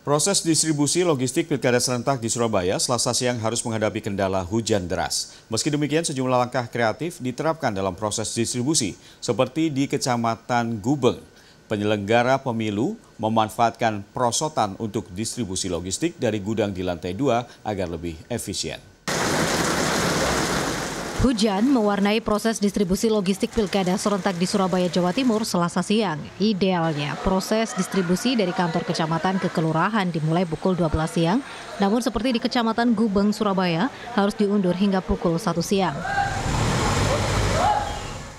Proses distribusi logistik Pilkada serentak di Surabaya Selasa siang harus menghadapi kendala hujan deras. Meski demikian, sejumlah langkah kreatif diterapkan dalam proses distribusi, seperti di Kecamatan Gubeng. Penyelenggara pemilu memanfaatkan perosotan untuk distribusi logistik dari gudang di lantai 2 agar lebih efisien. Hujan mewarnai proses distribusi logistik Pilkada serentak di Surabaya, Jawa Timur Selasa siang. Idealnya, proses distribusi dari kantor kecamatan ke kelurahan dimulai pukul 12 siang, namun seperti di Kecamatan Gubeng, Surabaya, harus diundur hingga pukul 1 siang.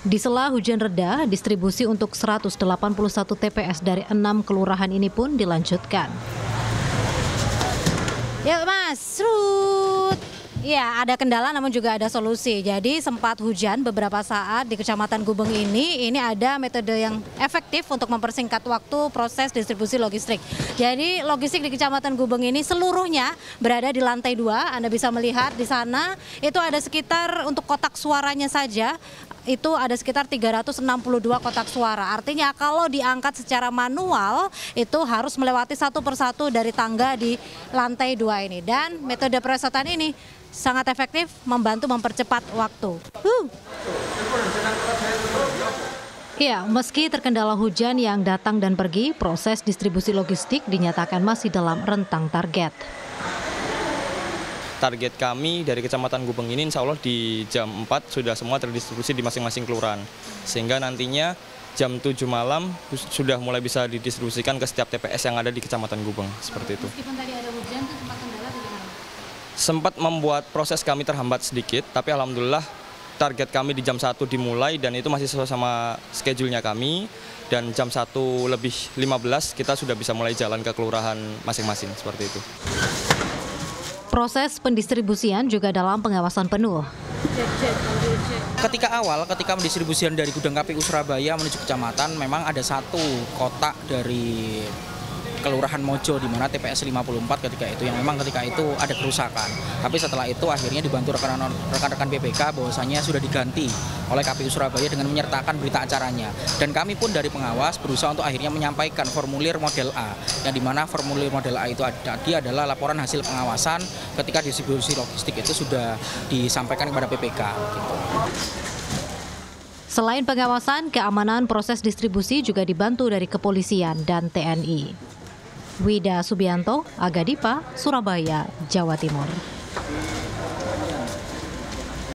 Di sela hujan reda, distribusi untuk 181 TPS dari 6 kelurahan ini pun dilanjutkan. Yuk Mas, serut. Ya, ada kendala namun juga ada solusi. Jadi sempat hujan beberapa saat di Kecamatan Gubeng ini ada metode yang efektif untuk mempersingkat waktu proses distribusi logistik. Jadi logistik di Kecamatan Gubeng ini seluruhnya berada di lantai 2. Anda bisa melihat di sana itu ada sekitar untuk kotak suaranya saja itu ada sekitar 362 kotak suara. Artinya kalau diangkat secara manual itu harus melewati satu persatu dari tangga di lantai 2 ini. Dan metode perosotan ini sangat efektif membantu mempercepat waktu. Ya, meski terkendala hujan yang datang dan pergi, proses distribusi logistik dinyatakan masih dalam rentang target. Target kami dari Kecamatan Gubeng ini insya Allah di jam 4 sudah semua terdistribusi di masing-masing kelurahan. Sehingga nantinya jam 7 malam sudah mulai bisa didistribusikan ke setiap TPS yang ada di Kecamatan Gubeng. Seperti itu. Meskipun tadi ada hujan, itu sempat kendala bagaimana? Sempat membuat proses kami terhambat sedikit, tapi alhamdulillah target kami di jam 1 dimulai dan itu masih sesuai sama schedule-nya kami. Dan jam 1 lebih 15 kita sudah bisa mulai jalan ke kelurahan masing-masing, seperti itu. Proses pendistribusian juga dalam pengawasan penuh. Ketika pendistribusian dari gudang KPU Surabaya menuju kecamatan, memang ada satu kotak dari Kelurahan Mojo di mana TPS 54 ketika itu ada kerusakan. Tapi setelah itu akhirnya dibantu rekan-rekan BPK bahwasanya sudah diganti oleh KPU Surabaya dengan menyertakan berita acaranya. Dan kami pun dari pengawas berusaha untuk akhirnya menyampaikan formulir model A, yang dimana formulir model A itu adalah laporan hasil pengawasan ketika distribusi logistik itu sudah disampaikan kepada BPK. Gitu. Selain pengawasan, keamanan proses distribusi juga dibantu dari kepolisian dan TNI. Wida Subianto, Aga Dipa, Surabaya, Jawa Timur.